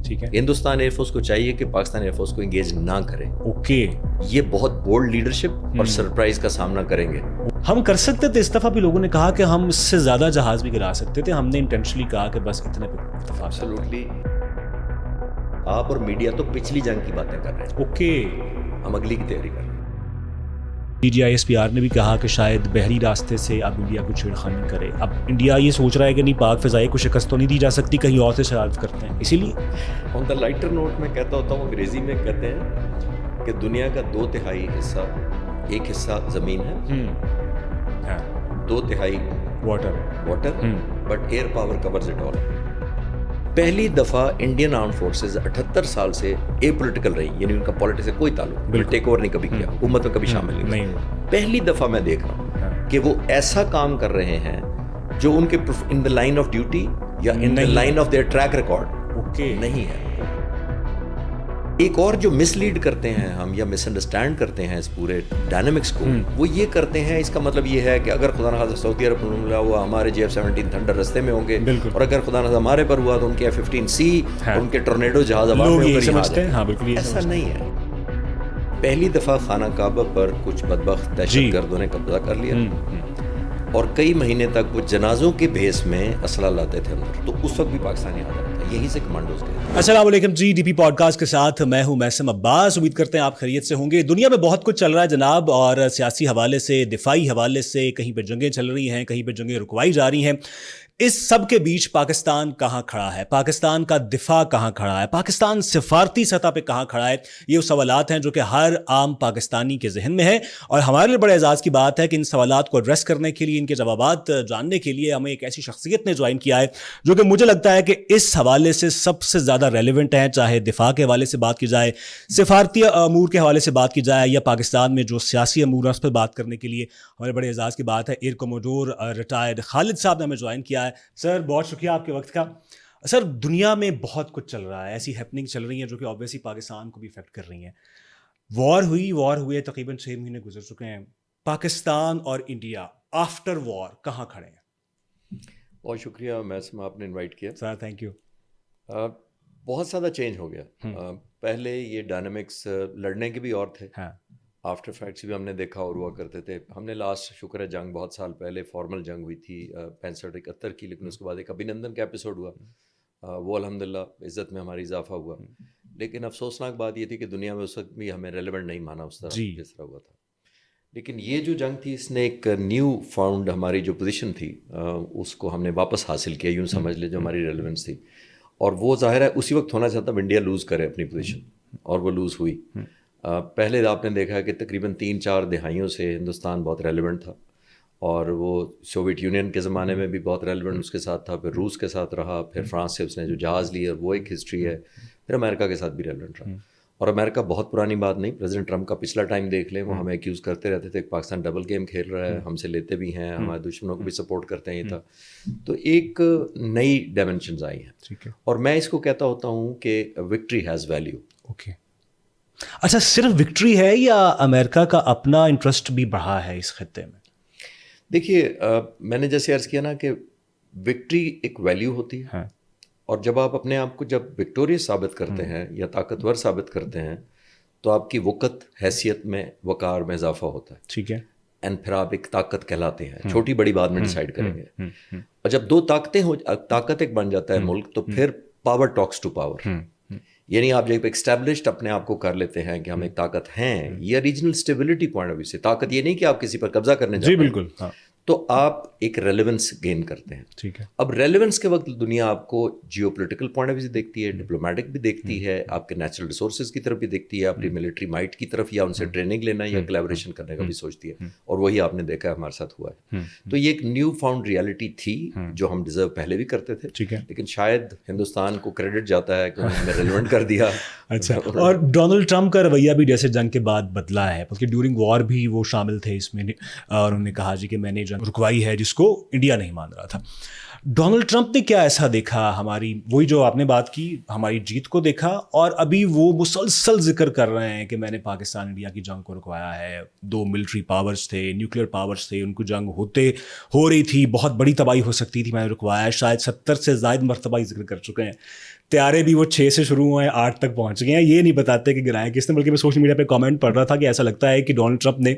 ٹھیک ہے. Hindustan air force کو چاہیے کہ پاکستان ایئر فورس کو انگیج نہ کرے. اوکے. یہ بہت بولڈ لیڈرشپ اور سرپرائز کا سامنا کریں گے. ہم کر سکتے تھے. اس دفعہ بھی لوگوں نے کہا کہ ہم اس سے زیادہ جہاز بھی گرا سکتے تھے. ہم نے انٹینشنلی کہا کہ بس اتنے پہ اتفاق. ایبسولوٹلی. آپ اور میڈیا تو پچھلی جنگ کی باتیں کر رہے ہیں. اوکے. ہم اگلی کی تیاری کر رہے ہیں. DGISPR نے بھی کہا کہ شاید بحری راستے سے اب انڈیا کو چھیڑخانی کرے. اب انڈیا یہ سوچ رہا ہے کہ نہیں, پاک فضائی کو شکست تو نہیں دی جا سکتی, کہیں اور سے شرارت کرتے ہیں. اسی لیے آن دا لائٹر نوٹ میں کہتا ہوتا ہوں, انگریزی میں کہتے ہیں کہ دنیا کا 2/3 حصہ, ایک حصہ زمین ہے, 2/3 water, but air power covers it all. پہلی دفعہ انڈین آرم فورسز 78 سال سے اے پولیٹیکل رہی, یعنی ان کا پالیٹکس سے کوئی تعلق, ٹیک اوور نہیں کبھی کیا, حکومت میں کبھی شامل نہیں. پہلی دفعہ میں دیکھ رہا ہوں کہ وہ ایسا کام کر رہے ہیں جو ان کے in the line of duty یا in the line of their track record نہیں ہے. ایک اور جو مس لیڈ کرتے ہیں ہم یا مس انڈرسٹینڈ کرتے ہیں اس پورے ڈائنامکس کو, وہ یہ کرتے ہیں, اس کا مطلب یہ ہے کہ اگر خدا نخواستہ سعودی عرب پر حملہ ہوا, ہمارے JF-17 تھنڈر رستے میں ہوں گے, اور اگر خدا نخواستہ ہمارے پر ہوا تو ان کے F-15C اور ان کے ٹورنیڈو جہاز ہوا میں ہو کر. ایسا نہیں ہے. پہلی دفعہ خانہ کعبہ پر کچھ بدبخت دہشت گردوں نے قبضہ کر لیا, اور کئی مہینے تک وہ جنازوں کے بھیس میں اسلحہ لاتے تھے اندر, تو اس وقت بھی پاکستانی آ رہا تھا, یہی سے کمانڈوز گئے. السلام علیکم جی, DP پوڈ کاسٹ کے ساتھ میں ہوں میثم عباس. امید کرتے ہیں آپ خیریت سے ہوں گے. دنیا میں بہت کچھ چل رہا ہے جناب, اور سیاسی حوالے سے, دفاعی حوالے سے, کہیں پہ جنگیں چل رہی ہیں, کہیں پہ جنگیں رکوائی جا رہی ہیں. اس سب کے بیچ پاکستان کہاں کھڑا ہے, پاکستان کا دفاع کہاں کھڑا ہے, پاکستان سفارتی سطح پہ کہاں کھڑا ہے, یہ وہ سوالات ہیں جو کہ ہر عام پاکستانی کے ذہن میں ہے. اور ہمارے لیے بڑے اعزاز کی بات ہے کہ ان سوالات کو ایڈریس کرنے کے لیے, ان کے جوابات جاننے کے لیے ہمیں ایک ایسی شخصیت نے جوائن کیا ہے جو کہ مجھے لگتا ہے کہ اس حوالے سے سب سے زیادہ ریلیونٹ ہے, چاہے دفاع کے حوالے سے بات کی جائے, سفارتی امور کے حوالے سے بات کی جائے, یا پاکستان میں جو سیاسی امور ہیں اس پہ بات کرنے کے لیے ہمارے بڑے اعزاز کی بات ہے. ایئر کوموڈور ریٹائرڈ خالد صاحب نے ہمیں جوائن کیا ہے. سر بہت شکریہ آپ کے وقت کا. سر دنیا میں بہت کچھ چل رہا ہے, ایسی ہیپننگ چل رہی ہیں جو کہ آبویسلی پاکستان کو بھی افیکٹ کر رہی ہیں. وار ہوئے تقریباً 6 مہینے گزر چکے ہیں. پاکستان اور انڈیا آفٹر وار کہاں کھڑے ہیں؟ بہت شکریہ میثم, آپ نے انوائٹ کیا. Sir thank you. بہت زیادہ چینج ہو گیا. پہلے یہ ڈائنامکس لڑنے کے بھی اور تھے, آفٹر فیکٹس بھی ہم نے دیکھا اور ہوا کرتے تھے. ہم نے لاسٹ شکر ہے جنگ بہت سال پہلے فارمل جنگ ہوئی تھی 65-71 کی, لیکن اس کے بعد ایک ابھینندن کا ایپیسوڈ ہوا, وہ الحمدللہ عزت میں ہماری اضافہ ہوا. لیکن افسوسناک بات یہ تھی کہ دنیا میں اس وقت بھی ہمیں ریلیونٹ نہیں مانا اس طرح جس طرح ہوا تھا. لیکن یہ جو جنگ تھی اس نے ایک نیو فاؤنڈ ہماری جو پوزیشن تھی اس کو ہم نے واپس حاصل کیا, یوں سمجھ لے, جو ہماری ریلیونس تھی. اور وہ ظاہر ہے اسی وقت ہونا چاہتا انڈیا لوز کرے اپنی پوزیشن, اور وہ لوز ہوئی. پہلے آپ نے دیکھا کہ تقریباً 3-4 دہائیوں سے ہندوستان بہت ریلیونٹ تھا, اور وہ سوویت یونین کے زمانے میں بھی بہت ریلیونٹ اس کے ساتھ تھا, پھر روس کے ساتھ رہا, پھر فرانس سے اس نے جو جہاز لیا وہ ایک ہسٹری ہے, پھر امریکہ کے ساتھ بھی ریلیونٹ رہا. اور امریکہ بہت پرانی بات نہیں, پریزیڈنٹ ٹرمپ کا پچھلا ٹائم دیکھ لیں, وہ ہمیں ایکیوز کرتے رہتے تھے کہ پاکستان ڈبل گیم کھیل رہا ہے, ہم سے لیتے بھی ہیں, ہمارے دشمنوں کو بھی سپورٹ کرتے ہیں. یہ تھا تو ایک نئی ڈائمینشنز آئی ہیں, اور میں اس کو کہتا ہوتا ہوں کہ وکٹری ہیز ویلیو. اوکے, اچھا صرف وکٹری ہے یا امریکہ کا اپنا انٹرسٹ بھی بڑھا ہے اس خطے میں؟ دیکھیے میں نے جیسے عرض کیا نا کہ وکٹری ایک ویلیو ہوتی ہے, اور جب آپ اپنے آپ کو جب وکٹوریس ثابت کرتے ہیں یا طاقتور ثابت کرتے ہیں تو آپ کی وقت حیثیت میں وقار میں اضافہ ہوتا ہے. ٹھیک ہے. اینڈ پھر آپ ایک طاقت کہلاتے ہیں, چھوٹی بڑی بات میں ڈیسائیڈ کریں گے. اور جب 2 طاقتیں ہو, طاقت ایک بن جاتا ہے ملک, تو پھر پاور ٹاکس ٹو پاور, یعنی آپ جب ایکسٹیبلشڈ اپنے آپ کو کر لیتے ہیں کہ ہم ایک طاقت ہیں, یا regional stability point of view سے طاقت یہ نہیں کہ آپ کسی پر قبضہ کرنے جاتے ہیں. جی بالکل. تو آپ ایک ریلیونس گین کرتے ہیں. ٹھیک ہے. اب ریلیونس کے وقت دنیا آپ کو geopolitical point of view سے دیکھتی ہے, ڈپلومیٹک بھی دیکھتی ہے, آپ کے نیچرل ریسورسز کی طرف بھی دیکھتی ہے, اپنی ملٹری مائٹ کی طرف, یا ان سے ٹریننگ لینا یا کولیبوریشن کرنے کا بھی سوچتی ہے. اور وہی آپ نے دیکھا ہمارے ساتھ ہوا ہے. تو یہ ایک نیو فاؤنڈ ریالٹی تھی جو ہم ڈیزرو پہلے بھی کرتے تھے. ٹھیک ہے. لیکن شاید ہندوستان کو کریڈٹ جاتا ہے کہ انہوں نے ریلیونٹ کر دیا. اچھا, اور ڈونلڈ ٹرمپ کا رویہ بھی جیسے جنگ کے بعد بدلا ہے, بلکہ ڈیورنگ وار بھی وہ شامل تھے اس میں, اور انہوں نے کہا جی کہ میں نے جنگ رکوائی ہے جس کو انڈیا نہیں مان رہا تھا. ڈونلڈ ٹرمپ نے کیا ایسا دیکھا ہماری, وہی جو آپ نے بات کی, ہماری جیت کو دیکھا, اور ابھی وہ مسلسل ذکر کر رہے ہیں کہ میں نے پاکستان انڈیا کی جنگ کو رکوایا ہے, 2 ملٹری پاورز تھے, نیوکلیئر پاورز تھے, ان کو جنگ ہو رہی تھی, بہت بڑی تباہی ہو سکتی تھی, میں نے رکوایا. شاید 70 سے زائد مرتبہ ذکر کر چکے ہیں. طیارے بھی وہ 6 سے شروع ہوئے ہیں 8 تک پہنچ گئے ہیں, یہ نہیں بتاتے کہ گرائے کس نے, بلکہ میں سوشل میڈیا پہ کامنٹ پڑھ رہا تھا کہ ایسا لگتا ہے کہ ڈونلڈ ٹرمپ نے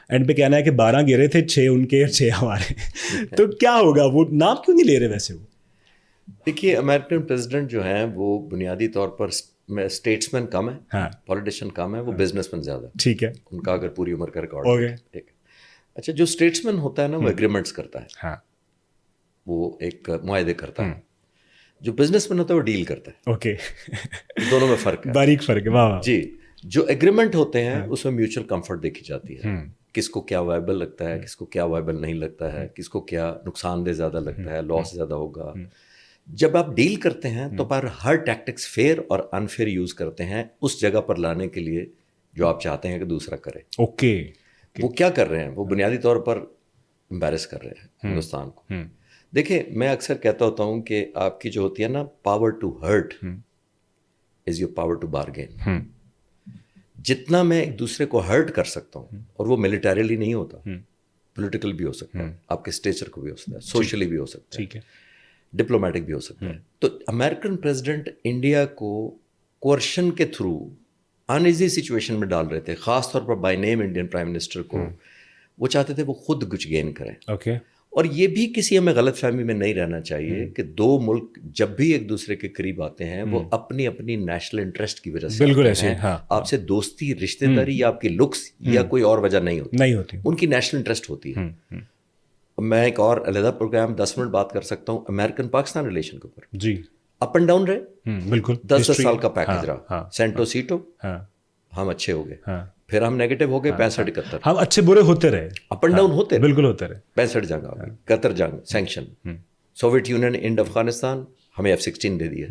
اینڈ پہ کہنا ہے کہ 12 گرے تھے, 6 ان کے اور 6 ہمارے. تو کیا ہوگا, وہ نام کیوں نہیں لے رہے ویسے؟ وہ دیکھیے, امریکن پریزیڈنٹ جو ہیں وہ بنیادی طور پر اسٹیٹسمین کم ہے, پولیٹیشین کم ہے, وہ بزنس مین زیادہ. ٹھیک ہے, ان کا اگر پوری عمر کا ریکارڈ ہے. ٹھیک ہے. اچھا, جو اسٹیٹسمین ہوتا ہے نا وہ ایگریمنٹس کرتا ہے, وہ ایک معاہدے کرتا ہے. جو بزنس مین ہوتا ہے وہ ڈیل کرتا ہے. اوکے, دونوں میں فرق ہے, باریک فرق ہے. واہ جی. جو ایگریمنٹ ہوتے ہیں اس میں میوچل کمفرٹ دیکھی جاتی ہے, کس کو کیا وائبل لگتا ہے, کس کو کیا وائبل نہیں لگتا ہے, کس کو کیا نقصان دہ زیادہ لگتا ہے, لاس زیادہ ہوگا. جب آپ ڈیل کرتے ہیں تو پر ہر ٹیکٹکس فیئر اور انفیئر یوز کرتے ہیں اس جگہ پر لانے کے لیے جو آپ چاہتے ہیں کہ دوسرا کرے. اوکے, وہ کیا کر رہے ہیں, وہ بنیادی طور پر امبیرس کر رہے ہیں ہندوستان کو. دیکھیں, میں اکثر کہتا ہوتا ہوں کہ آپ کی جو ہوتی ہے نا power to hurt is your power to bargain. جتنا میں ایک دوسرے کو ہرٹ کر سکتا ہوں, اور وہ ملیٹریلی نہیں ہوتا, پولیٹیکل بھی ہو سکتا ہے, آپ کے اسٹیچر کو بھی ہو سکتا ہے, سوشلی بھی ہو سکتا ہے, ڈپلومیٹک بھی ہو سکتا ہے. تو امریکن پریزیڈنٹ انڈیا کو کوئرشن کے تھرو ان ایزی سچویشن میں ڈال رہے تھے, خاص طور پر by name Indian prime minister کو. وہ چاہتے تھے وہ خود کچھ گین کریں. اوکے, اور یہ بھی کسی ہمیں غلط فہمی میں نہیں رہنا چاہیے کہ 2 ملک جب بھی ایک دوسرے کے قریب آتے ہیں وہ اپنی اپنی نیشنل انٹرسٹ کی وجہ سے بالکل آتے ہیں. آپ سے دوستی, رشتے داری یا آپ کی لکس یا کوئی اور وجہ نہیں ہوتی, ان کی نیشنل انٹرسٹ ہوتی ہے. میں ایک اور علیحدہ پروگرام 10 منٹ بات کر سکتا ہوں امریکن پاکستان ریلیشن کے اوپر. جی, اپ اینڈ ڈاؤن رہے, بالکل 10 سال کا پیکج رہا, سینٹو سیٹو ہم اچھے ہو گئے, پھر ہم نیگیٹو ہو گئے 65-71, ہم اچھے برے ہوتے رہے, اپ اینڈ ڈاؤن ہوتے, بالکل ہوتے رہے. 65 جنگ آ گئی, قطر جنگ, sanction, Soviet Union and Afghanistan, ہمیں F-16 دے دیا,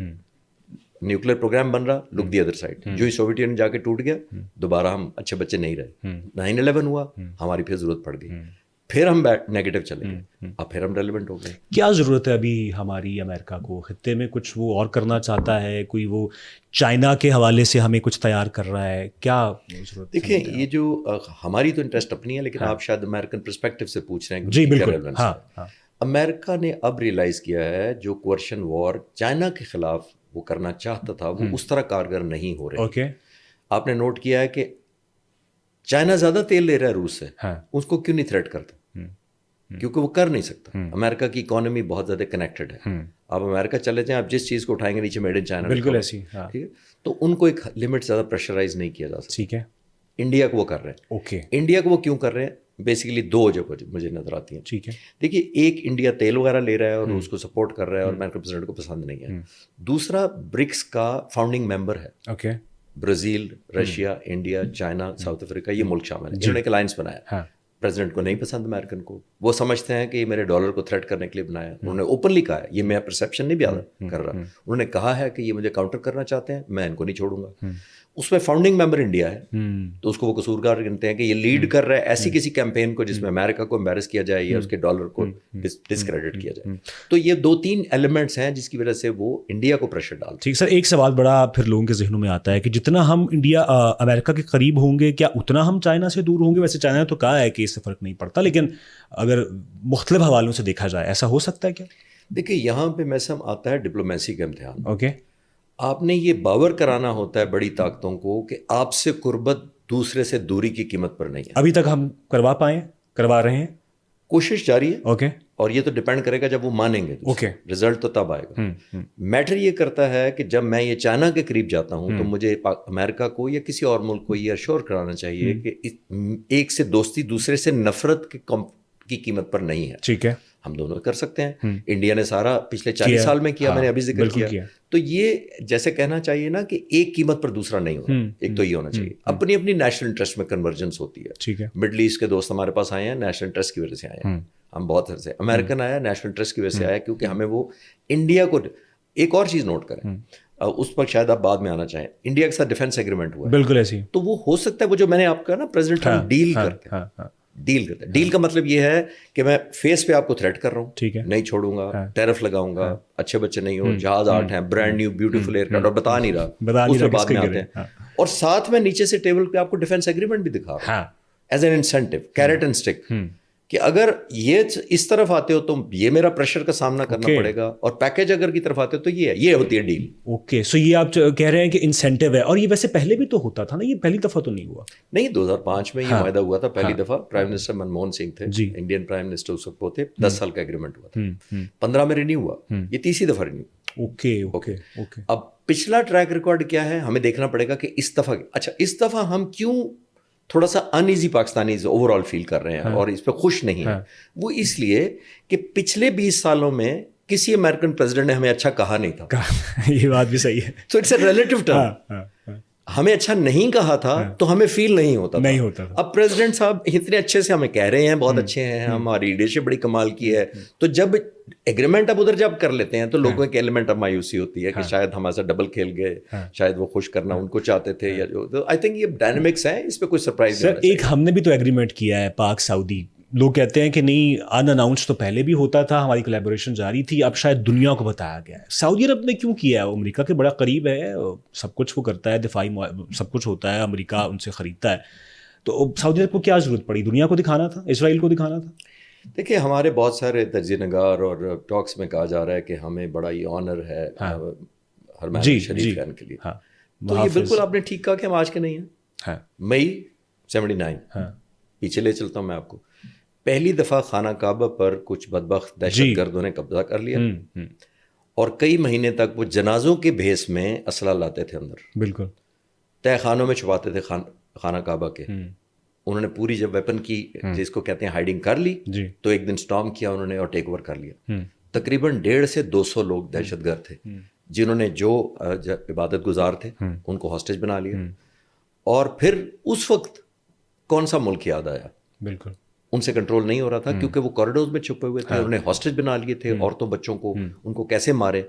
نیوکلیر پروگرام بن رہا, لک دی ادر سائڈ. جو ہی سوویت یونین جا کے ٹوٹ گیا, دوبارہ ہم اچھے بچے نہیں رہے. 9/11 ہوا, ہماری پھر ضرورت پڑ گئی, پھر ہم نیگیٹو چلے گئے, اب پھر ہم ریلیونٹ ہو گئے. کیا ضرورت ہے ابھی ہماری امریکہ کو خطے میں, کچھ وہ اور کرنا چاہتا ہے, کوئی وہ چائنا کے حوالے سے ہمیں کچھ تیار کر رہا ہے, کیا ضرورت؟ دیکھیں, یہ جو ہماری تو انٹرسٹ اپنی ہے, لیکن آپ شاید امریکن پرسپیکٹو سے پوچھ رہے ہیں. جی بالکل. امریکہ نے اب ریئلائز کیا ہے جو کوئرشن وار چائنا کے خلاف وہ کرنا چاہتا تھا وہ اس طرح کارگر نہیں ہو رہے. اوکے, آپ نے نوٹ کیا ہے کہ چائنا زیادہ تیل لے رہا ہے روس سے, اس کو کیوں نہیں تھریٹ کرتا؟ کیونکہ وہ کر نہیں سکتا. امریکہ کی اکانومی بہت زیادہ کنیکٹڈ ہے. آپ امریکہ چلے جائیں, آپ جس چیز کو اٹھائیں گے نیچے میڈ ان چائنا, بالکل ایسی. ٹھیک ہے, تو ان کو ایک لمٹ زیادہ پریشرائز نہیں کیا جا سکتا. ٹھیک ہے, انڈیا کو وہ کر رہے ہیں. اوکے, انڈیا کو وہ کیوں کر رہے ہیں؟ بیسیکلی 2 جگہ مجھے نظر آتی ہیں. ٹھیک ہے, دیکھیے, ایک انڈیا تیل وغیرہ لے رہا ہے اور اس کو سپورٹ کر رہا ہے اور امریکن پریزیڈنٹ کو پسند نہیں ہے. دوسرا, برکس کا فاؤنڈنگ ممبر ہے. Okay, Brazil, Russia, India, China, South Africa, یہ ملک شامل ہیں. انہوں نے ایک الائنس بنایا. پریزیڈنٹ کو نہیں پسند امریکن کو, وہ سمجھتے ہیں کہ یہ میرے ڈالر کو تھریٹ کرنے کے لیے بنایا. انہوں نے اوپنلی کہا ہے, یہ میں پرسیپشن نہیں بیان کر رہا, انہوں نے کہا ہے کہ یہ مجھے کاؤنٹر کرنا چاہتے ہیں, میں ان کو نہیں چھوڑوں گا. اس میں فاؤنڈنگ ممبر انڈیا ہے, تو اس کو وہ قصورگار گنتے ہیں کہ یہ لیڈ کر رہا ہے ایسی کسی کیمپین کو جس میں امریکہ کو امبیرس کیا جائے یا اس کے ڈالر کو ڈسکریڈٹ کیا جائے. تو یہ 2-3 ایلیمنٹس ہیں جس کی وجہ سے وہ انڈیا کو پریشر ڈالتے ہیں. ٹھیک سر, ایک سوال بڑا پھر لوگوں کے ذہنوں میں آتا ہے کہ جتنا ہم انڈیا امریکہ کے قریب ہوں گے کیا اتنا ہم چائنا سے دور ہوں گے؟ ویسے چائنا نے تو کہا ہے کہ اس سے فرق نہیں پڑتا, لیکن اگر مختلف حوالوں سے دیکھا جائے ایسا ہو سکتا ہے کیا؟ دیکھیے, یہاں پہ میسم آتا ہے ڈپلومیسی کا امتحان. اوکے, آپ نے یہ باور کرانا ہوتا ہے بڑی طاقتوں کو کہ آپ سے قربت دوسرے سے دوری کی قیمت پر نہیں ہے. ابھی تک ہم کروا رہے ہیں, کوشش جاری ہے. اوکے, اور یہ تو ڈپینڈ کرے گا جب وہ مانیں گے. اوکے, رزلٹ تو تب آئے گا. میٹر یہ کرتا ہے کہ جب میں یہ چائنا کے قریب جاتا ہوں تو مجھے امریکہ کو یا کسی اور ملک کو یہ اشور کرانا چاہیے کہ ایک سے دوستی دوسرے سے نفرت کی قیمت پر نہیں ہے. ٹھیک ہے, ہم دونوں کر سکتے ہیں. انڈیا نے سارا پچھلے 40 سال میں کیا, میں نے ابھی ذکر کیا. تو یہ جیسے کہنا چاہیے نا کہ ایک قیمت پر دوسرا نہیں ہونا. ایک تو یہ ہونا چاہیے, اپنی اپنی نیشنل انٹرسٹ میں کنورجنس ہوتی ہے. ٹھیک ہے, مڈل ایسٹ کے دوست ہمارے پاس آئے ہیں نیشنل انٹرسٹ کی وجہ سے آئے ہیں. ہم بہت عرصے, امریکن آیا نیشنل انٹرسٹ کی وجہ سے آیا کیونکہ ہمیں وہ انڈیا کو. ایک اور چیز نوٹ کریں, اس پر شاید آپ بعد میں آنا چاہیں, انڈیا کے ساتھ ڈیفینس ایگریمنٹ ہوا ہے. بالکل ایسی. تو وہ ہو سکتا ہے وہ جو میں نے آپ کا نا پریزیڈنٹ ہم ڈیل کرتے ہیں, ڈیل کرتے ہیں. ڈیل کا مطلب یہ ہے کہ میں فیس پہ آپ کو تھریٹ کر رہا ہوں, ٹھیک ہے, نہیں چھوڑوں گا, ٹیرف لگاؤں گا, اچھے بچے نہیں ہو, جہاز 8 ہیں, brand new beautiful aircraft, اور بتا نہیں رہا, اس میں بعد میں آتے ہیں. اور ساتھ میں نیچے سے ٹیبل پہ آپ کو ڈیفینس ایگریمنٹ بھی دکھا رہا ہوں as an incentive, carrot and stick, کہ اگر یہ اس طرف آتے ہو تو یہ میرا پریشر کا سامنا کرنا پڑے گا, اور پیکیج اگر کی طرف آتے ہو تو یہ ہوتی ہے ڈیل. اوکے, سو یہ آپ کہہ رہے ہیں کہ انسینٹیو ہے, اور یہ ویسے پہلے بھی تو ہوتا تھا نا, یہ پہلی دفعہ تو نہیں ہوا؟ نہیں, 2005 میں یہ معاہدہ ہوا تھا پہلی دفعہ. پرائم منسٹر منموہن سنگھ تھے, انڈین پرائم منسٹر اس وقت وہ تھے. 10 سال کا ایگریمنٹ ہوا تھا, 15 میں رینیو ہوا, یہ تیسری دفعہ رینیو. اوکے. اب پچھلا ٹریک ریکارڈ کیا ہے ہمیں دیکھنا پڑے گا کہ اس دفعہ, اچھا اس دفعہ ہم کیوں تھوڑا سا ان ایزی پاکستانیز اوور آل فیل کر رہے ہیں اور اس پہ خوش نہیں ہیں. وہ اس لیے کہ پچھلے 20 سالوں میں کسی امریکن پریزیڈنٹ نے ہمیں اچھا کہا نہیں تھا. یہ بات بھی صحیح ہے. تو اٹس اے ریلیٹو ٹرم. ہمیں اچھا نہیں کہا تھا تو ہمیں فیل نہیں ہوتا تھا. اب پریزیڈنٹ صاحب اتنے اچھے سے ہمیں کہہ رہے ہیں, بہت اچھے ہیں, ہماری لیڈرشپ بڑی کمال کی ہے, تو جب ایگریمنٹ اب ادھر جب کر لیتے ہیں تو لوگوں کے ایلیمنٹ آف مایوسی ہوتی ہے کہ شاید ہمارے ساتھ ڈبل کھیل گئے, شاید وہ خوش کرنا ان کو چاہتے تھے, یا جو آئی تھنک یہ ڈائنامکس ہے, اس پہ کوئی سرپرائز نہیں. ایک ہم نے بھی تو ایگریمنٹ کیا ہے پاک سعودی, لوگ کہتے ہیں کہ نہیں ان اناؤنس تو پہلے بھی ہوتا تھا, ہماری کولیبوریشن جاری تھی, اب شاید دنیا کو بتایا گیا ہے. سعودی عرب نے کیوں کیا ہے؟ وہ امریکہ کے بڑا قریب ہے, سب کچھ وہ کرتا ہے, دفاعی سب کچھ ہوتا ہے, امریکہ ان سے خریدتا ہے, تو سعودی عرب کو کیا ضرورت پڑی؟ دنیا کو دکھانا تھا, اسرائیل کو دکھانا تھا. دیکھیے ہمارے بہت سارے تجزیہ نگار اور ٹاکس میں کہا جا رہا ہے کہ ہمیں بڑا یہ آنر ہے حرمین شریف خان کے لیے, تو یہ بالکل آپ نے ٹھیک کہا کہ ہم آج کے نہیں ہیں. مئی 79 پیچھے لے چلتا ہوں میں آپ کو. پہلی دفعہ خانہ کعبہ پر کچھ بدبخت دہشت گردوں نے قبضہ کر لیا, اور کئی مہینے تک وہ جنازوں کے بھیس میں اسلحہ لاتے تھے اندر, بالکل تہ خانوں میں چھپاتے تھے خانہ کعبہ کے. انہوں نے پوری جب ویپن کی جس کو کہتے ہیں ہائیڈنگ کر لی, تو ایک دن سٹارم کیا انہوں نے اور ٹیک اوور کر لیا. تقریباً 150 سے 200 لوگ دہشت گرد تھے جنہوں نے جو عبادت گزار تھے ان کو ہاسٹیج بنا لیا. اور پھر اس وقت کون سا ملک یاد آیا؟ بالکل ان سے کنٹرول نہیں ہو رہا تھا کیونکہ وہ کوریڈورز میں چھپے ہوئے تھے, انہوں نے ہاسٹیج بنا لیے تھے عورتوں بچوں کو, ان کو کیسے مارے.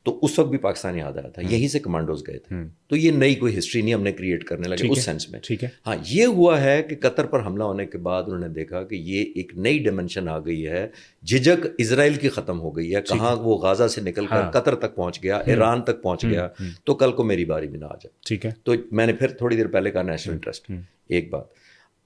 تو اس وقت بھی پاکستان یاد آیا تھا, یہیں سے کمانڈوز گئے تھے. تو یہ نئی کوئی ہسٹری نہیں ہم نے کریٹ کرنے لگے اس سینس میں. ہاں یہ ہوا ہے کہ قطر پر حملہ ہونے کے بعد انہوں نے دیکھا کہ یہ ایک نئی ڈائمنشن آ گئی ہے, جھجک اسرائیل کی ختم ہو گئی ہے, کہاں وہ غازہ سے نکل کر قطر تک پہنچ گیا, ایران تک پہنچ گیا, تو کل کو میری باری بھی نہ آ جائے. ٹھیک ہے, تو میں نے پھر تھوڑی دیر پہلے کہا نیشنل انٹرسٹ. ایک بات,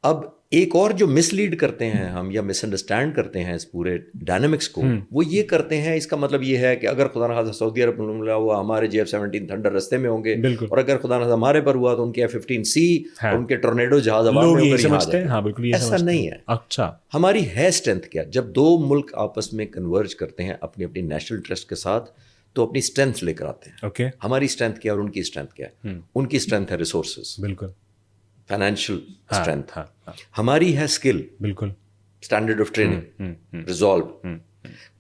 اب ایک اور جو مس لیڈ کرتے ہیں ہم یا مس انڈرسٹینڈ کرتے ہیں اس پورے ڈائنامکس کو, وہ یہ کرتے ہیں, اس کا مطلب یہ ہے کہ اگر خدا نخواستہ سعودی عرب میں حملہ ہوا ہمارے JF-17 تھنڈر رستے میں ہوں گے, اور اگر خدا نخواستہ ہمارے پر ہوا تو ان کے F-15C اور ان کے ٹورنیڈو جہاز ہوا میں ایسا نہیں ہے. اچھا, ہماری ہے اسٹرینتھ کیا؟ جب دو ملک آپس میں کنورج کرتے ہیں اپنی اپنی نیشنل انٹرسٹ کے ساتھ تو اپنی اسٹرینتھ لے کر آتے ہیں. ہماری اسٹرینتھ کیا اور ان کی اسٹرینتھ کیا ہے؟ ان کی اسٹرینتھ ہے ریسورسز, بالکل فائنینشیل اسٹرینتھ. ہماری ہے اسکل, بالکل اسٹینڈرڈ آف ٹریننگ, ریزالو.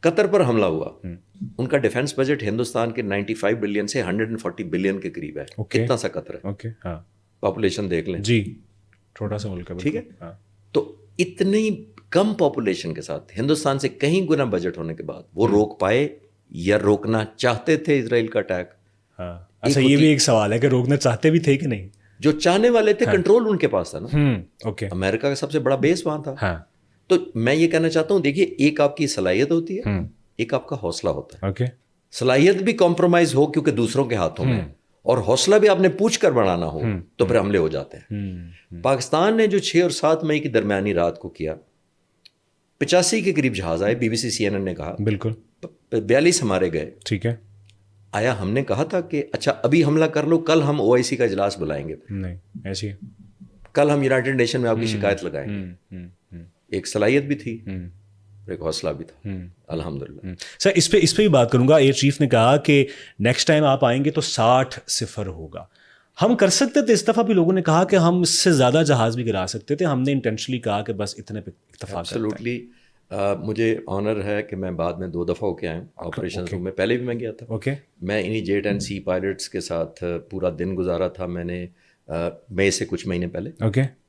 قطر پر حملہ ہوا, ان کا ڈیفینس بجٹ ہندوستان کے 95 بلین سے 140 بلین کے قریب ہے. کتنا سا قطر ہے, پاپولیشن دیکھ لیں, جی چھوٹا سا ملک ہے, ٹھیک ہے. تو اتنی کم پاپولیشن کے ساتھ ہندوستان سے کہیں گنا بجٹ ہونے کے بعد وہ روک پائے یا روکنا چاہتے تھے اسرائیل کا اٹیک؟ اچھا, یہ بھی ایک سوال ہے کہ روکنا چاہتے بھی تھے کہ نہیں. جو چاہنے والے تھے کنٹرول ان کے پاس تھا نا. امریکہ کا سب سے بڑا بیس وہاں تھا. تو میں یہ کہنا چاہتا ہوں, دیکھیے ایک آپ کی صلاحیت ہوتی ہے, ایک آپ کا حوصلہ ہوتا ہے. صلاحیت بھی کمپرومائز ہو کیونکہ دوسروں کے ہاتھوں میں, اور حوصلہ بھی آپ نے پوچھ کر بڑھانا ہو, تو پھر حملے ہو جاتے ہیں. پاکستان نے جو 6 اور 7 مئی کی درمیانی رات کو کیا, 85 کے قریب جہاز آئے, BBC CNN نے کہا, بالکل 42 ہمارے گئے. ٹھیک ہے, آیا ہم نے کہا تھا کہ اچھا ابھی حملہ کر لو, کل ہم OIC کا اجلاس بلائیں گے؟ نہیں, ایسی کل ہم یونائٹڈ نیشن میں آپ کی شکایت لگائیں گے. ایک صلاحیت بھی تھی, ایک حوصلہ بھی تھا, الحمدللہ. سر اس پہ بھی بات کروں گا. ایئر چیف نے کہا کہ نیکسٹ ٹائم آپ آئیں گے تو 60-0 ہوگا. ہم کر سکتے تھے, اس دفعہ بھی لوگوں نے کہا کہ ہم اس سے زیادہ جہاز بھی گرا سکتے تھے, ہم نے انٹینشنلی کہا کہ بس اتنے پہ اتفاق. ایبسلیوٹلی. مجھے آنر ہے کہ میں بعد میں 2 دفعہ ہو کے آیا ہوں آپریشنز میں. پہلے بھی میں گیا تھا. میں انہی جیٹ اینڈ سی پائلٹس کے ساتھ پورا دن گزارا تھا. میں نے مئی سے کچھ مہینے پہلے,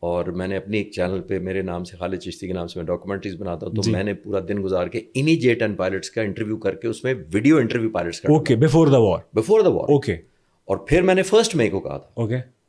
اور میں نے اپنی ایک چینل پہ میرے نام سے, خالد چشتی کے نام سے میں ڈاکومنٹریز بناتا ہوں, تو میں نے پورا دن گزار کے انہی جیٹ اینڈ پائلٹس کا انٹرویو کر کے اس میں ویڈیو انٹرویو پائلٹس کا, بفور دا وار. اور پھر میں نے 1 مئی کو کہا تھا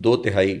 2/3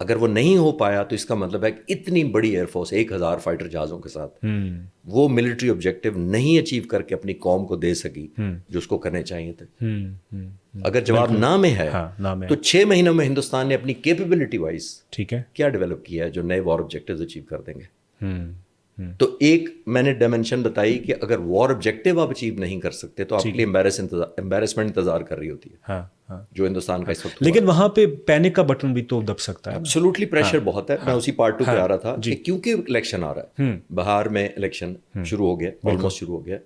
اگر وہ نہیں ہو پایا تو اس کا مطلب ہے کہ اتنی بڑی ایئر فورس 1000 فائٹر جہازوں کے ساتھ وہ ملٹری آبجیکٹیو نہیں اچیو کر کے اپنی قوم کو دے سکی جو اس کو کرنے چاہیے تھے. اگر جواب نہ میں ہے تو 6 مہینوں میں ہندوستان نے اپنی کیپیبلٹی وائز کیا ڈیولپ کیا ہے جو نئے وار آبجیکٹیوز اچیو کر دیں گے. تو ایک میں نے ڈائمینشن بتائی کہ اگر وار آبجیکٹیو آپ اچیو نہیں کر سکتے تو آپ کے لیے امبیرسمنٹ انتظار کر رہی ہوتی ہے جو ہندوستان کا اس وقت. لیکن وہاں پہ پینک کا بٹن بھی تو دب سکتا ہے. ایبسولوٹلی پریشر بہت ہے. میں اسی پارٹ 2 پہ آ رہا تھا کہ کیونکہ الیکشن آ رہا ہے, بہار میں الیکشن شروع ہو گیا, آلموسٹ شروع ہو گیا.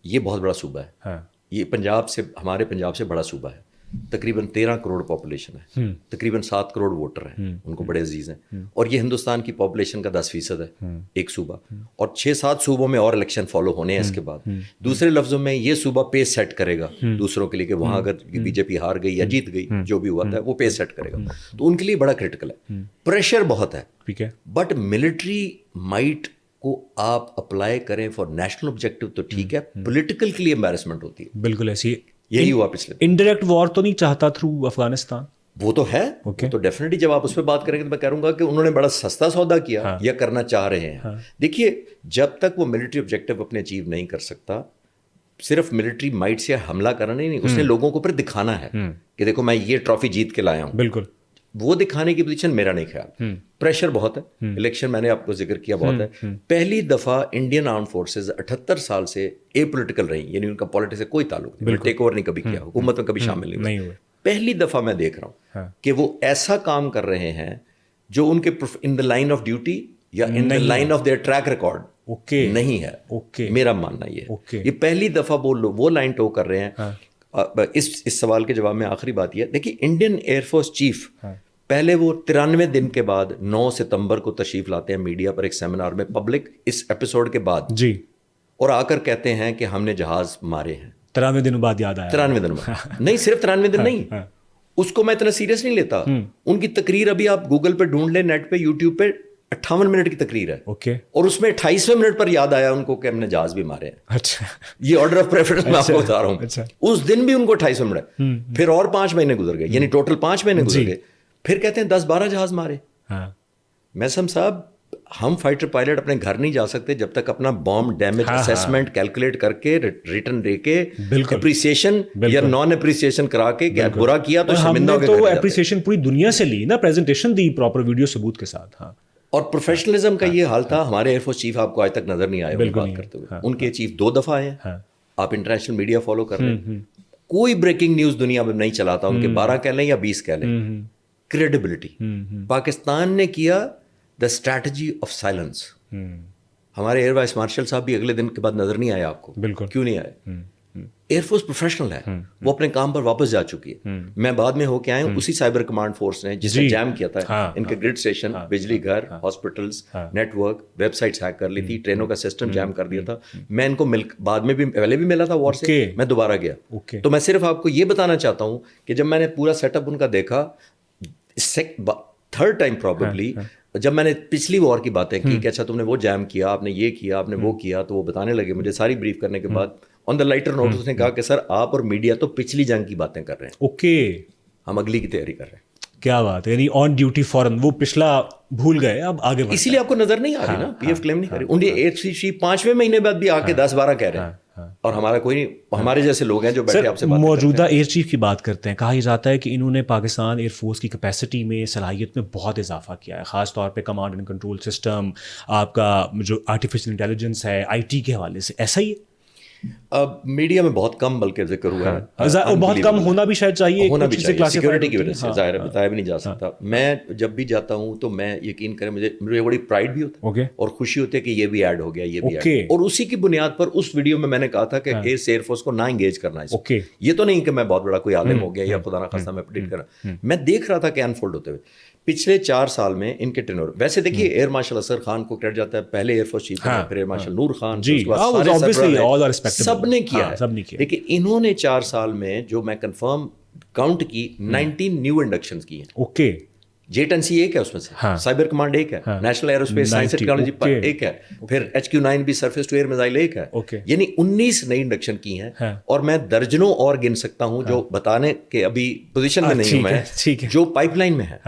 یہ بہت بڑا صوبہ ہے, یہ پنجاب سے, ہمارے پنجاب سے بڑا صوبہ ہے. تقریباً 13 کروڑ پاپولیشن ہے, تقریباً 7 کروڑ ووٹر ہیں, ان کو بڑے عزیز ہیں. اور یہ ہندوستان کی پاپولیشن کا 10% ہے ایک صوبہ, اور 6-7 صوبوں میں اور الیکشن فالو ہونے ہیں اس کے بعد. دوسرے لفظوں میں یہ صوبہ پیس سیٹ کرے گا دوسروں کے لیے کہ وہاں اگر بی جے پی ہار گئی یا جیت گئی, جو بھی ہوا تھا وہ پیس سیٹ کرے گا. تو ان کے لیے بڑا کرٹیکل ہے, پریشر بہت ہے. بٹ ملٹری مائٹ کو آپ اپلائی کریں فار نیشنل آبجیکٹیو تو ٹھیک ہے, پولیٹیکل کے لیے امبیرسمنٹ ہوتی ہے. بالکل ایسی یہی ہوا پچھلے. انڈائریکٹ وار تو نہیں چاہتا تھرو افغانستان, وہ تو ہے. تو ڈیفینیٹلی جب آپ اس پہ بات کریں گے تو میں کہوں گا کہ انہوں نے بڑا سستا سودا کیا یا کرنا چاہ رہے ہیں. دیکھیے جب تک وہ ملٹری آبجیکٹیو اپنے اچیو نہیں کر سکتا, صرف ملٹری مائٹ سے حملہ کرنا نہیں, اس نے لوگوں کو پھر دکھانا ہے کہ دیکھو میں یہ ٹرافی جیت کے لایا ہوں. بالکل وہ دکھانے کی پوزیشن میرا نہیں خیال. پریشر بہت ہے, الیکشن میں نے آپ کو ذکر کیا بہت ہے. پہلی دفعہ انڈین آرم فورسز 78 سال سے اے پولیٹیکل رہی, یعنی ان کا پالیٹکس سے کوئی تعلق نہیں, ٹیک اوور نہیں کبھی کیا, حکومت میں کبھی شامل نہیں ہوئے. پہلی دفعہ میں دیکھ رہا ہوں کہ وہ ایسا کام کر رہے ہیں جو ان کے in the line of duty یا in the line of their track record نہیں ہے. میرا ماننا یہ پہلی دفعہ وہ لائن ٹو کر رہے ہیں. اس سوال کے جواب میں آخری بات یہ, دیکھیے انڈین ایئر فورس چیف پہلے وہ 93 دن کے بعد 9 ستمبر کو تشریف لاتے ہیں میڈیا پر ایک سیمینار میں پبلک اس ایپیسوڈ کے بعد جی, اور آ کر کہتے ہیں کہ ہم نے جہاز مارے ہیں. 93 دنوں بعد یاد آیا. 93 دن نہیں, صرف 93 دن نہیں, اس کو میں اتنا سیریس نہیں لیتا. ان کی تقریر ابھی آپ گوگل پہ ڈھونڈ لیں, نیٹ پہ, یوٹیوب پہ, 58 منٹ کی تقریر ہے, اور اس میں 28ویں منٹ پر یاد آیا ان کو کہ ہم نے جہاز بھی مارے ہیں. اچھا, یہ آرڈر آف پریفرنس میں آپ کو بتا رہا ہوں. اس دن بھی ان کو 28ویں منٹ, پھر اور 5 مہینے گزر گئے, یعنی ٹوٹل 5 مہینے گزر گئے. پھر کہتے ہیں 10-12 جہاز مارے. میسم صاحب, ہم فائٹر پائلٹ اپنے گھر نہیں جا سکتے جب تک اپنا بام ڈیمیج اسیسمنٹ کیلکولیٹ کر کے ریٹرن دے کے اپریسیشن یا نان اپریسیشن کرا کے برا کیا تو شرمندہ ہو کے. تو اپریسیشن پوری دنیا سے لی نا, پریزنٹیشن دی پراپر ویڈیو ثبوت کے ساتھ. اور پروفیشنلزم کا یہ حال تھا. ہمارے ایئر فورس چیف آپ کو آج تک نظر نہیں آئے بات کرتے ہوئے. ان کے چیف 2 دفعہ آئے ہیں. آپ انٹرنیشنل میڈیا فالو کر رہے ہیں, کوئی بریکنگ نیوز دنیا میں نہیں چلاتا. ان کے 12 کہہ لیں یا 20 کہہ لیں. کریڈیبلٹی پاکستان نے کیا دا اسٹریٹجی آف سائلنس. ہمارے ایئر وائس مارشل صاحب بھی اگلے دن کے بعد نظر نہیں آئے آپ کو. بالکل, کیوں نہیں آئے؟ ایئر فورس پروفیشنل ہے, وہ اپنے کام پر واپس جا چکی ہے. میں بعد میں ہو کے آیا ہوں, اسی سائبر کمانڈ فورس نے جس نے جیم کیا تھا ان کے گرڈ اسٹیشن, بجلی گھر, hospitals, network, websites hack کر لی تھی, ٹرینوں کا سسٹم جیم کر دیا تھا. میں ان کو بعد میں بھی پہلے بھی ملا تھا وار سے, میں دوبارہ گیا. تو میں صرف آپ کو یہ بتانا چاہتا ہوں کہ جب میں نے پورا سیٹ اپ ان کا دیکھا, 3rd ٹائم پرابیبلی, جب میں نے پچھلی وار کی باتیں کی کہ اچھا تم نے وہ جیم کیا, آپ نے یہ کیا, آپ نے وہ کیا, تو وہ بتانے لگے مجھے ساری بریف کرنے کے بعد. آن دا لائٹر نوٹ اس نے کہا کہ سر آپ اور میڈیا تو پچھلی جنگ کی باتیں کر رہے ہیں, اوکے, ہم اگلی کی تیاری کر رہے ہیں. کیا بات ہے, یعنی آن ڈیوٹی فوراً وہ پچھلا بھول گئے, اب آگے. اسی لیے آپ کو نظر نہیں آ رہی نا, پی ایف کلیم نہیں کر رہی. انہیں ایئر چیف 5ویں مہینے بعد بھی آ کے 10-12 کہہ رہے ہیں, اور ہمارا کوئی نہیں. ہمارے جیسے لوگ ہیں جو بیٹھے آپ سے بات موجودہ ایئر چیف کی بات کرتے ہیں. کہا یہ جاتا ہے کہ انہوں نے پاکستان ایئر فورس کی کیپیسٹی میں, صلاحیت میں بہت اضافہ کیا ہے, خاص طور پہ کمانڈ اینڈ کنٹرول سسٹم, آپ کا جو آرٹیفیشل انٹیلیجنس ہے, IT کے حوالے سے. ایسا ہی میڈیا میں بہت کم بلکہ ذکر ہوا ہے, بہت کم ہونا بھی شاید چاہیے, ہونا بھی چاہیے, سیکورٹی کی وجہ سے ظاہر ہے, بتایا بھی نہیں جا سکتا. میں جب بھی جاتا ہوں تو میں یقین کریں مجھے بڑی پرائڈ بھی ہوتا ہے اور خوشی ہوتی ہے کہ یہ بھی ایڈ ہو گیا, یہ بھی ایڈ. اور اسی کی بنیاد پر اس ویڈیو میں نے کہا تھا کہ ایئر فورس کو نہ انگیج کرنا ہے. یہ تو نہیں کہ میں بہت بڑا کوئی عالم ہو گیا یا خدا نخواستہ میں پریڈکٹ کرا, میں دیکھ رہا تھا کہ انفولڈ ہوتے ہوئے پچھلے 4 سال میں ان کے ٹینور. ویسے دیکھیے ایئر مارشل اصغر خان کو کریڈٹ جاتا ہے, پہلے ایئر فورس چیف, پھر ایئر مارشل نور خان, سب نے کیا ہے. لیکن انہوں نے 4 سال میں جو میں کنفرم کاؤنٹ کی 19 نیو انڈکشنز کی ہیں. اوکے, J-10C ایک ہے اس میں سے, سائبر کمانڈ ایک ہے, national aerospace science and technology ایک ہے, پھر HQ-9 بھی سرفیس ٹو ایئر میزائل ایک ہے. یعنی 19 نئی انڈکشن کی ہیں, اور میں درجنوں اور گن سکتا ہوں جو بتانے کے ابھی پوزیشن میں نہیں ہوں میں, جو پائپ لائن میں ہے.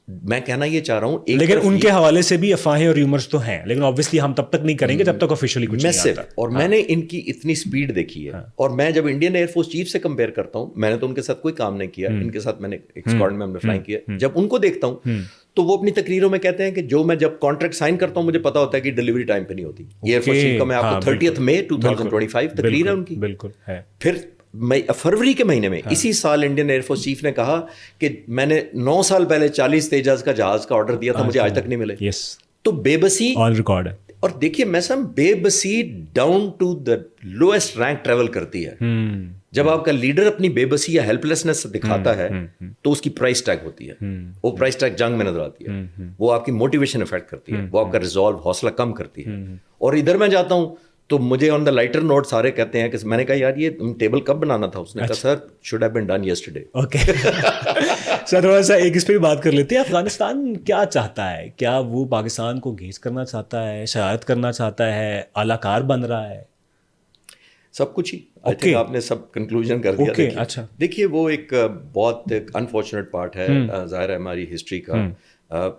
میں کہنا یہ چاہ رہا ہوں ایک لیکن ان کے حوالے سے بھی افواہیں اور ریومرز تو ہیں, لیکن obviously ہم تب تک نہیں کریں گے جب تک آفیشیلی کچھ نہیں آتا. اور میں نے ان کی اتنی سپیڈ دیکھی ہے, اور میں جب انڈین ایئر فورس چیف سے کمپیئر کرتا ہوں, میں نے تو ان کے ساتھ کوئی کام نہیں کیا, ان کے ساتھ میں نے ایک اسکواڈ میں ہم نے فلائنگ کیا, جب ان کو دیکھتا ہوں تو وہ اپنی تقریروں میں کہتے ہیں کہ جو میں جب کانٹریکٹ سائن کرتا ہوں مجھے پتا ہوتا ہے کہ ڈیلیوری ٹائم پہ نہیں ہوتی. ایئر فورس چیف کا میں آپ کو 30 مئی 2025 تقریر ہے ان کی. بالکل ہے. پھر فروری کے مہینے میں اسی سال انڈین ایئر فورس چیف نے کہا کہ میں نے 9 سال پہلے 40 تیجاز کا جہاز کا آرڈر دیا تھا, مجھے آج تک نہیں ملے. تو بے بسی آن ریکارڈ ہے. اور دیکھیے میں سم بے بسی down to the lowest rank travel کرتی ہے. جب آپ کا لیڈر اپنی بے بسی یا ہیلپ لیسنس دکھاتا ہے تو اس کی پرائس ٹیگ ہوتی ہے, وہ پرائس ٹیگ جنگ میں نظر آتی ہے, وہ آپ کی موٹیویشن افیکٹ کرتی ہے, وہ آپ کا ریزالو حوصلہ کم کرتی ہے. اور ادھر میں جاتا ہوں تو مجھے آن دا لائٹر نوٹ سارے کہتے ہیں کہ میں نے کہا یار یہ ٹیبل کب بنانا تھا, اس نے کہا sir should have been done yesterday. Okay sir تھوڑا سا ایک اس پہ بھی بات کر لیتے ہیں. افغانستان کیا چاہتا ہے؟ کیا وہ پاکستان کو انگیج کرنا چاہتا ہے, شرارت کرنا چاہتا ہے, اعلیٰ کار بن رہا ہے؟ سب کچھ ہی آئی تھنک آپ نے سب کنکلوژن کر دیا. اچھا دیکھیے وہ ایک بہت انفارچونیٹ پارٹ ہے ظاہر ہے ہماری ہسٹری کا.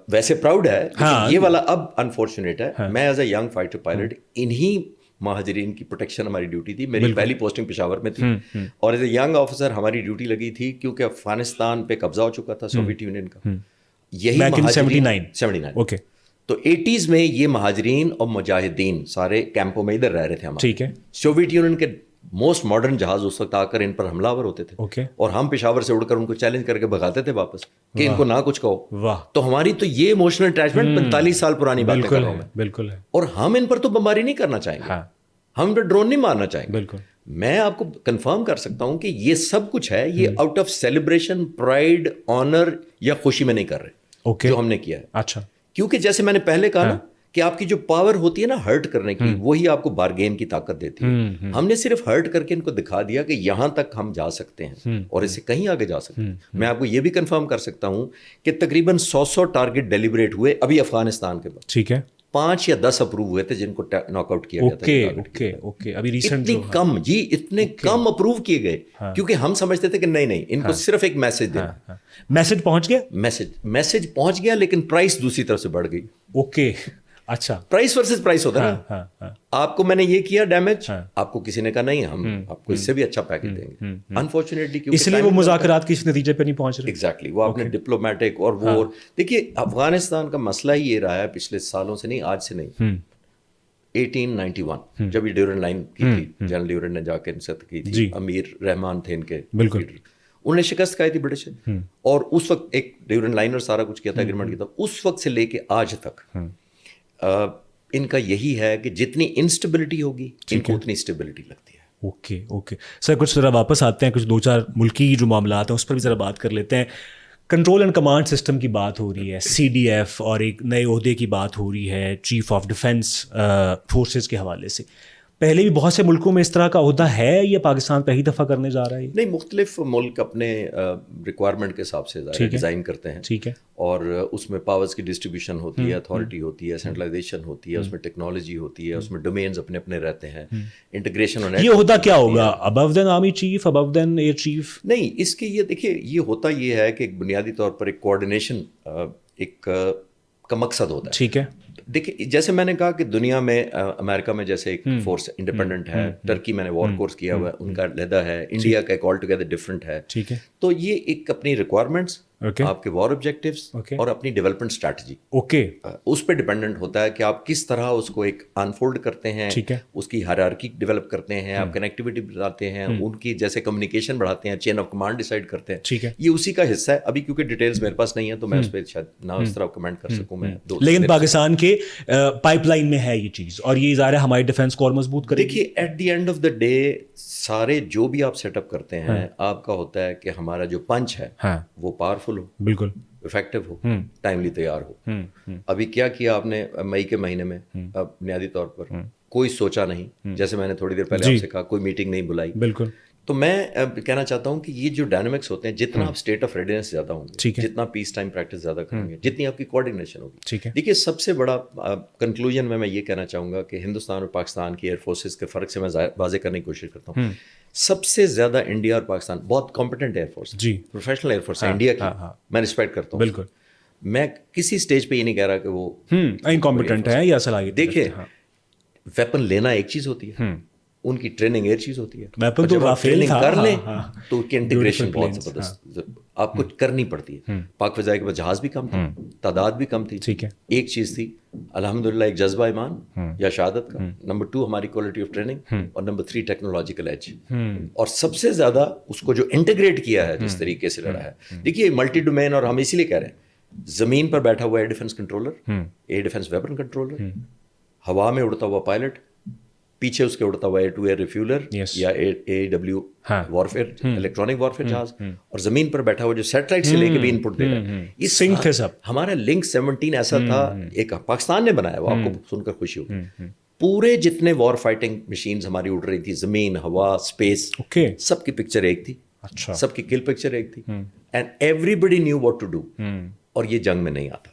ویسے پراؤڈ ہے لیکن یہ والا اب انفارچونیٹ ہے. میں as a young fighter pilot انہی مہاجرین کی پروٹیکشن ہماری ڈیوٹی تھی. میری پہلی پوسٹنگ پشاور میں تھی اور ایز اے ینگ آفیسر ہماری ڈیوٹی لگی تھی کیونکہ افغانستان پہ قبضہ ہو چکا تھا سوویت یونین کا. یہی 79 اوکے. تو 80s میں یہ مہاجرین اور مجاہدین سارے کیمپوں میں ادھر رہ رہے تھے ہمارے. ٹھیک ہے. سوویت یونین کے موسٹ ماڈرن جہاز اس وقت آ کر ان پر حملہ آور ہوتے تھے اور ہم پشاور سے اڑ کر ان کو چیلنج کر کے بھگاتے تھے واپس کہ ان کو نہ کچھ کہو. تو ہماری تو یہ ایموشنل اٹیچمنٹ 45 سال پرانی بات کر رہا ہوں میں. بالکل ہے. اور ہم ان پر تو بمباری نہیں کرنا چاہیں گے, ہم تو ڈرون نہیں مارنا چاہیں گے. بالکل. میں آپ کو کنفرم کر سکتا ہوں کہ یہ سب کچھ ہے یہ out of celebration, pride, honour یا خوشی میں نہیں کر رہے جو ہم نے کیا ہے. اچھا. کیونکہ جیسے میں نے پہلے کہا نا کہ آپ کی جو پاور ہوتی ہے نا ہرٹ کرنے کی, وہی آپ کو بارگین کی طاقت دیتی ہے. ہم نے صرف ہرٹ کر کے ان کو دکھا دیا کہ یہاں تک ہم جا سکتے ہیں اور اس سے کہیں آگے جا سکتے ہیں. میں آپ کو یہ بھی کنفرم کر سکتا ہوں کہ تقریباً 100 ٹارگٹ ڈیلیبریٹ ہوئے ابھی افغانستان کے بعد. ٹھیک ہے. 5 یا 10 اپروو ہوئے تھے جن کو ناک آؤٹ کیا گیا تھا. اوکے. ابھی ریسنٹ اتنی کم اتنے کم اپروو کیے گئے کیونکہ ہم سمجھتے تھے کہ نہیں ان کو صرف ایک میسج دینا. میسج پہنچ گیا. میسج پہنچ گیا لیکن پرائس دوسری طرف سے بڑھ گئی. اوکے. اچھا. پرائس ورسز پرائس ہوتا ہے نا. آپ کو میں نے یہ کیا ڈیمیج, آپ کو کسی نے کہا نہیں ہم آپ کو اس سے بھی اچھا پیکج دیں گے. انفارچونیٹلی اس لیے وہ مذاکرات کس نتیجے پہ نہیں پہنچ رہے. ایگزیکٹلی. وہ آپ نے ڈپلومیٹک اور وہ دیکھیے افغانستان کا مسئلہ ہی یہ رہا ہے پچھلے سالوں سے نہیں, آج سے نہیں. 1891 جب یہ ڈیورنڈ لائن کی تھی, جنرل ڈیورنڈ نے جا کے انسد کی تھی, امیر رحمان تھے ان کے. بالکل. انہوں نے شکست کھائی تھی برٹش اور اس وقت ایک ڈیورنڈ لائن اور سارا کچھ کیا تھا ایگریمنٹ کیا تھا. اس وقت سے لے کے آج تک ان کا یہی ہے کہ جتنی انسٹیبلٹی ہوگی ان کو اتنی اسٹیبلٹی لگتی ہے. اوکے سر, کچھ ذرا واپس آتے ہیں, کچھ 2-4 ملکی جو معاملات ہیں اس پر بھی ذرا بات کر لیتے ہیں. کنٹرول اینڈ کمانڈ سسٹم کی بات ہو رہی ہے, CDF اور ایک نئے عہدے کی بات ہو رہی ہے چیف آف ڈیفینس فورسز کے حوالے سے. پہلے بھی بہت سے ملکوں میں اس طرح کا عہدہ ہے, یہ پاکستان پہلی دفعہ کرنے جا رہا ہے؟ نہیں, مختلف ملک اپنے ریکوائرمنٹ کے حساب سے ڈیزائن کرتے ہیں. ٹھیک ہے. اور اس میں پاورز کی ڈسٹریبیوشن ہوتی ہے, اتھارٹی ہوتی ہے, سینٹرلائزیشن ہوتی ہے, اس میں ٹیکنالوجی ہوتی ہے, اس میں ڈومینز اپنے اپنے رہتے ہیں, انٹیگریشن ہونا. یہ عہدہ کیا ہوگا, ابو دین آرمی چیف, ابو دین ایئر چیف؟ نہیں, اس کے یہ دیکھیے یہ ہوتا یہ ہے کہ ایک بنیادی طور پر ایک کوآرڈینیشن ایک کا مقصد ہوتا ہے. ٹھیک ہے. دیکھیے جیسے میں نے کہا کہ دنیا میں امریکہ میں جیسے ایک فورس انڈیپینڈنٹ ہے, ٹرکی میں نے وار کورس کیا ہوا ہے, ان کا علیحدہ ہے, انڈیا کا ایک آل ٹوگیدر ڈفرینٹ ہے. ٹھیک ہے. تو یہ ایک اپنی ریکوائرمنٹس, آپ کے وار آبجیکٹیوز اور اپنی ڈیولپمنٹ اسٹریٹجی اس پہ ڈیپینڈنٹ ہوتا ہے کہ آپ کس طرح اس کو ایک انفولڈ کرتے ہیں, اس کی ہائرارکی ڈیولپ کرتے ہیں, آپ کنیکٹیوٹی بڑھاتے ہیں, ان کی جیسے کمیونیکیشن بڑھاتے ہیں, چین آف کمانڈ ڈیسائیڈ کرتے ہیں. یہ اسی کا حصہ ہے. ابھی کیونکہ ڈیٹیلز میرے پاس نہیں ہے تو میں اس پہ شاید نہ اس طرح کمنٹ کر سکوں میں. لیکن پاکستان کے پائپ لائن میں ہے یہ چیز, اور یہ ظاہر ہے ہماری ڈیفینس کو اور مضبوط کرے گی. دیکھیے at the end of the day سارے جو بھی آپ سیٹ اپ کرتے ہیں, آپ کا ہوتا ہے کہ ہمارا جو پنچ ہے وہ پاورفل ہو, بالکل افیکٹو ہو, ٹائملی تیار ہو. ابھی کیا کیا آپ نے مئی کے مہینے میں, بنیادی طور پر کوئی سوچا نہیں, جیسے میں نے تھوڑی دیر پہلے آپ سے کہا, کوئی میٹنگ نہیں بلائی. بالکل. تو میں کہنا چاہتا ہوں کہ یہ جو ڈائنامکس ہوتے ہیں, جتنا آپ اسٹیٹ آف ریڈینس زیادہ ہوں گے, جتنا پیس ٹائم پریکٹس زیادہ کریں گے, جتنی آپ کی کوآرڈینیشن ہوگی. دیکھیے سب سے بڑا کنکلوژن میں یہ کہنا چاہوں گا کہ ہندوستان اور پاکستان کی ایئر فورسز کے فرق سے میں واضح کرنے کی کوشش کرتا ہوں. سب سے زیادہ انڈیا اور پاکستان بہت competent air force, professional air force ہے انڈیا کی, میں رسپیکٹ کرتا ہوں. بالکل. میں کسی اسٹیج پہ یہ نہیں کہہ رہا کہ وہ انکمپیٹنٹ ہے یا صلاحیت. دیکھیں ویپن لینا ایک چیز ہوتی ہے, ان کی ٹریننگ ایک چیز ہوتی ہے. ویپن تو رافیل تھا کر لیں تو کی انٹیگریشن بہت زبردست آپ کو کرنی پڑتی ہے. پاک فضائیہ کے پاس جہاز بھی کم تھا, تعداد بھی کم تھی. ٹھیک ہے, ایک چیز تھی الحمدللہ, ایک جذبہ ایمان یا شہادت کا. نمبر 2 ہماری کوالٹی آف ٹریننگ, اور نمبر 3 ٹیکنالوجیکل ایج. اور سب سے زیادہ اس کو جو انٹیگریٹ کیا ہے, جس طریقے سے لڑا ہے. دیکھیے ملٹی ڈومین, اور ہم اسی لیے کہہ رہے ہیں زمین پر بیٹھا ہوا year defence controller, year defence weapon controller, ہوا میں اڑتا ہوا پائلٹ, پیچھے اس کے اڑتا ہوا A2 ایئر ریفیولر یا AW وارفیئر الیکٹرانک وارفیئر جہاز, اور زمین پر بیٹھا ہوا جو سیٹلائٹ سے لے کے بھی ان پٹ دے رہا ہے. یہ سنک تھے سب. ہمارا لنک 17 ایسا تھا, ایک پاکستان نے بنایا, وہ آپ کو سن کر خوشی ہوگی. پورے جتنے وار فائٹنگ مشینز ہماری اڑ رہی تھی, زمین, ہوا, اسپیس, سب کی پکچر ایک تھی, سب کی کل پکچر ایک تھی, and everybody knew what to do. اور یہ جنگ میں نہیں آتا.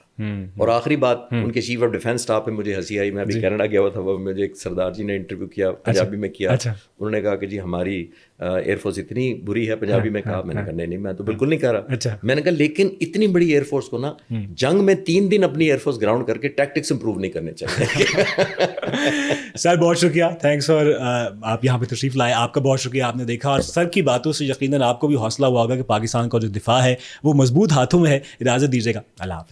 اور آخری بات, ان کے چیف آف ڈیفینس اسٹاف پہ مجھے ہنسی آئی. میں ابھی کینیڈا گیا ہوا تھا, وہ مجھے ایک سردار جی نے انٹرویو کیا, پنجابی میں کیا. انہوں نے کہا کہ جی ہماری ایئر فورس اتنی بری ہے. پنجابی میں کہا, میں نے کہا نہیں, میں تو بالکل نہیں کہہ رہا. میں نے کہا لیکن اتنی بڑی ایئر فورس کو نا جنگ میں 3 دن اپنی ایئر فورس گراؤنڈ کر کے ٹیکٹکس امپروو نہیں کرنے چاہیے. سر بہت شکریہ, تھینکس فار آپ یہاں پہ تشریف لائے. آپ کا بہت شکریہ, آپ نے دیکھا, اور سر کی باتوں سے یقیناً آپ کو بھی حوصلہ ہوا ہوگا کہ پاکستان کا جو دفاع ہے وہ مضبوط ہاتھوں میں ہے. اجازت دیجیے گا, اللہ حافظ.